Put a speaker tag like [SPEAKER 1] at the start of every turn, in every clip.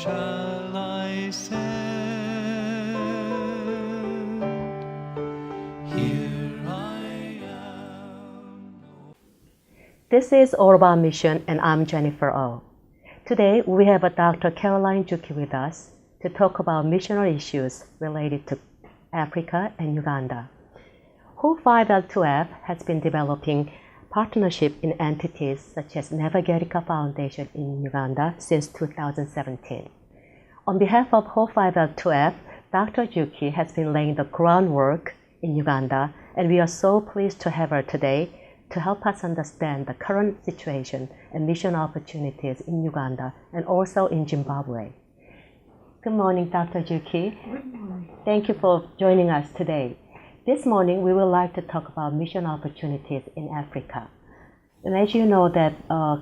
[SPEAKER 1] shall I send? Here I am.
[SPEAKER 2] This is All About Mission, and I'm Jennifer O. Today, we have a Dr. Njuki with us to talk about missional issues related to Africa and Uganda. Ho5L2F has been developing partnership in entities such as Navigerica Foundation in Uganda since 2017. On behalf of Ho5L2F, Dr. Njuki has been laying the groundwork in Uganda, and we are so pleased to have her today to help us understand the current situation and mission opportunities in Uganda and also in Zimbabwe. Good morning, Dr. Njuki.
[SPEAKER 3] Good morning.
[SPEAKER 2] Thank you for joining us today. This morning, we would like to talk about mission opportunities in Africa. And as you know that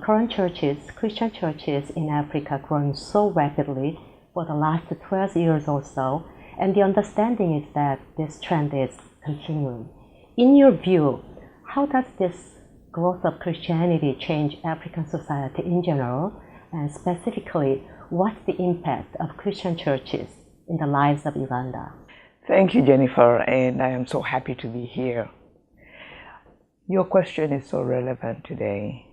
[SPEAKER 2] current churches, Christian churches in Africa, growing so rapidly for the last 12 years or so, and the understanding is that this trend is continuing. In your view, how does this growth of Christianity change African society in general, and specifically, what's the impact of Christian churches in the lives of Uganda?
[SPEAKER 3] Thank you, Jennifer, and I am so happy to be here. Your question is so relevant today.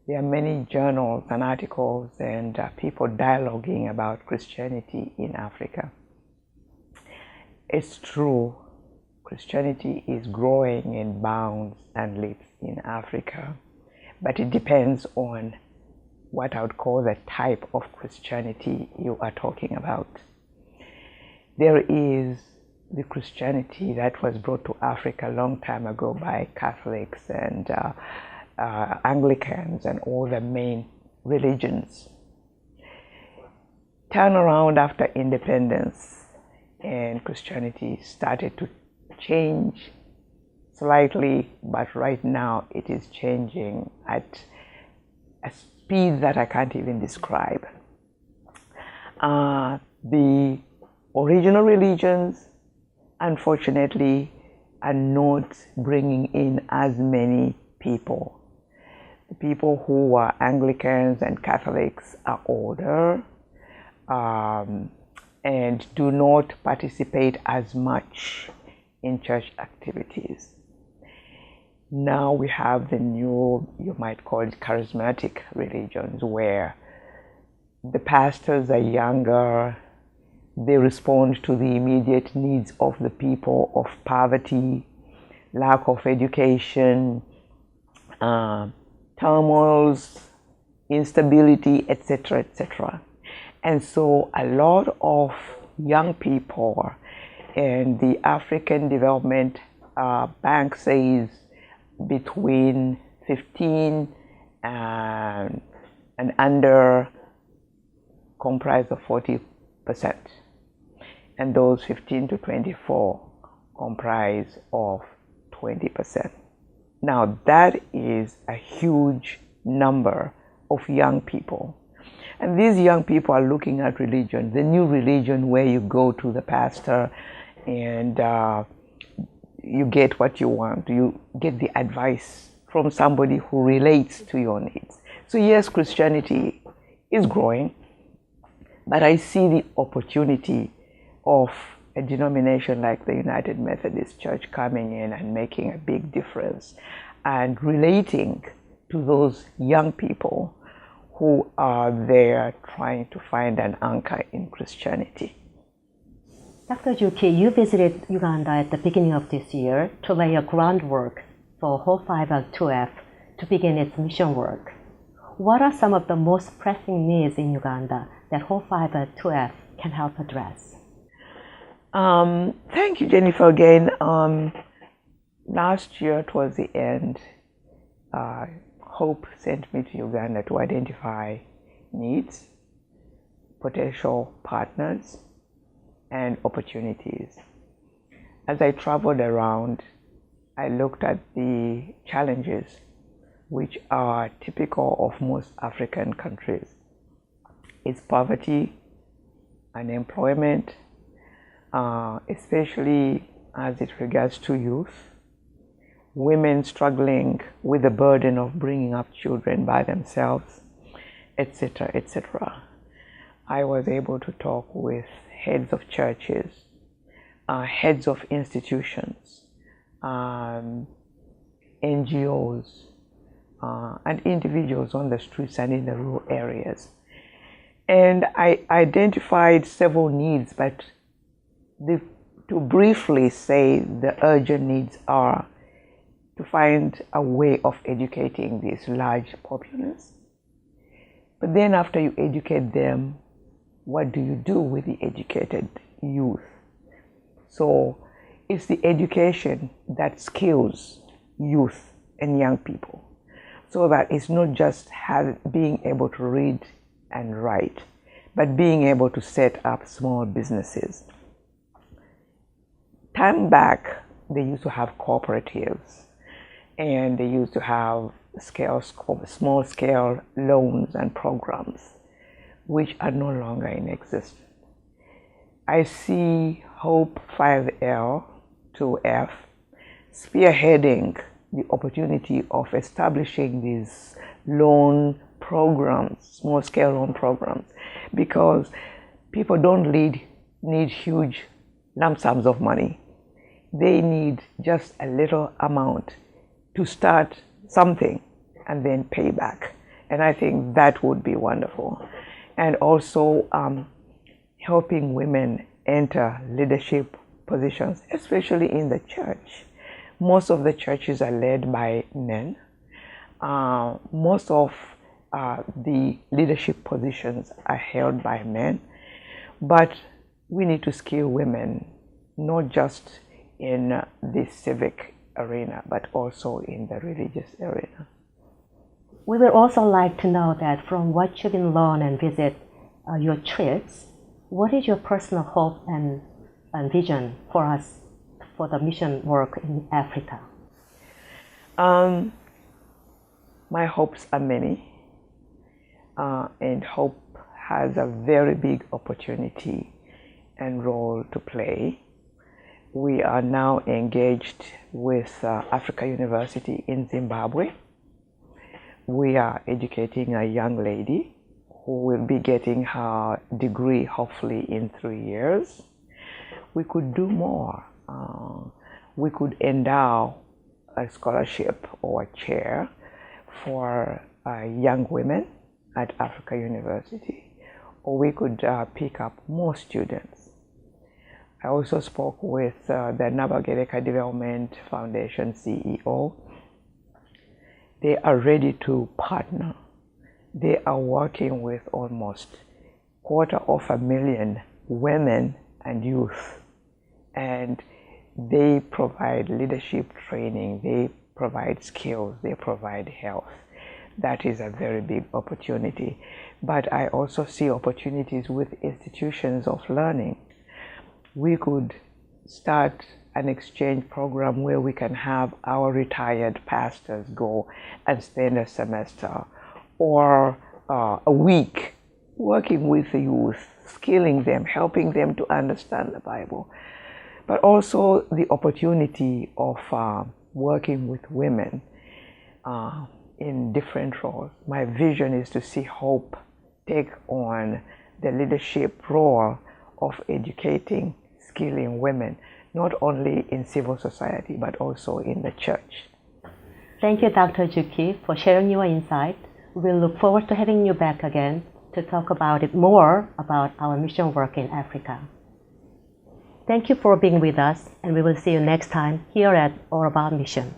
[SPEAKER 3] There are many journals and articles and people dialoguing about Christianity in Africa. It's true, Christianity is growing in bounds and leaps in Africa, but it depends on what I would call the type of Christianity you are talking about. There is the Christianity that was brought to Africa a long time ago by Catholics and Anglicans and all the main religions. Turn around after independence, and Christianity started to change slightly, but right now it is changing at a speed that I can't even describe. The original religions, unfortunately, are not bringing in as many people. The people who are Anglicans and Catholics are older and do not participate as much in church activities. Now we have the new, you might call it charismatic religions, where the pastors are younger. They respond to the immediate needs of the people of poverty, lack of education, turmoils, instability, etc., etc. And so a lot of young people, and the African Development Bank says between 15 and under comprise of 40%. And those 15 to 24 comprise of 20%. Now that is a huge number of young people. And these young people are looking at religion, the new religion where you go to the pastor and you get what you want. You get the advice from somebody who relates to your needs. So yes, Christianity is growing, but I see the opportunity of a denomination like the United Methodist Church coming in and making a big difference and relating to those young people who are there trying to find an anchor in Christianity.
[SPEAKER 2] Dr. Njuki, you visited Uganda at the beginning of this year to lay a groundwork for Ho5L2F to begin its mission work. What are some of the most pressing needs in Uganda that Ho5L2F can help address?
[SPEAKER 3] Thank you, Jennifer, again. Last year towards the end, Hope sent me to Uganda to identify needs, potential partners, and opportunities. As I traveled around, I looked at the challenges which are typical of most African countries. It's poverty, unemployment, especially as it regards to youth, women struggling with the burden of bringing up children by themselves, etc., etc. I was able to talk with heads of churches, heads of institutions, NGOs, and individuals on the streets and in the rural areas. And I identified several needs, but to briefly say, the urgent needs are to find a way of educating this large populace. But then after you educate them, what do you do with the educated youth? So it's the education that skills youth and young people, so that it's not just being able to read and write, but being able to set up small businesses. Time back, they used to have cooperatives, and they used to have small scale loans and programs, which are no longer in existence. I see Hope 5L to F spearheading the opportunity of establishing these loan programs, small scale loan programs, because people don't need huge lump sums of money. They need just a little amount to start something and then pay back. And I think that would be wonderful. And also helping women enter leadership positions, especially in the church. Most of the churches are led by men. Most of the leadership positions are held by men. But we need to skill women, not just in the civic arena, but also in the religious arena.
[SPEAKER 2] We would also like to know that from what you've been learned and visit your trips, what is your personal hope and vision for us for the mission work in Africa?
[SPEAKER 3] My hopes are many, and Hope has a very big opportunity and role to play. We are now engaged with Africa University in Zimbabwe. We are educating a young lady who will be getting her degree hopefully in 3 years. We could do more. We could endow a scholarship or a chair for young women at Africa University, or we could pick up more students. I also spoke with the Nabagereka Development Foundation CEO. They are ready to partner. They are working with almost 250,000 women and youth, and they provide leadership training, they provide skills, they provide health. That is a very big opportunity. But I also see opportunities with institutions of learning. We could start an exchange program where we can have our retired pastors go and spend a semester or a week working with the youth, skilling them, helping them to understand the Bible. But also the opportunity of working with women in different roles. My vision is to see Hope take on the leadership role of educating, skilling women, not only in civil society, but also in the church.
[SPEAKER 2] Thank you, Dr. Njuki, for sharing your insight. We'll look forward to having you back again to talk about it more about our mission work in Africa. Thank you for being with us, and we will see you next time here at All About Mission.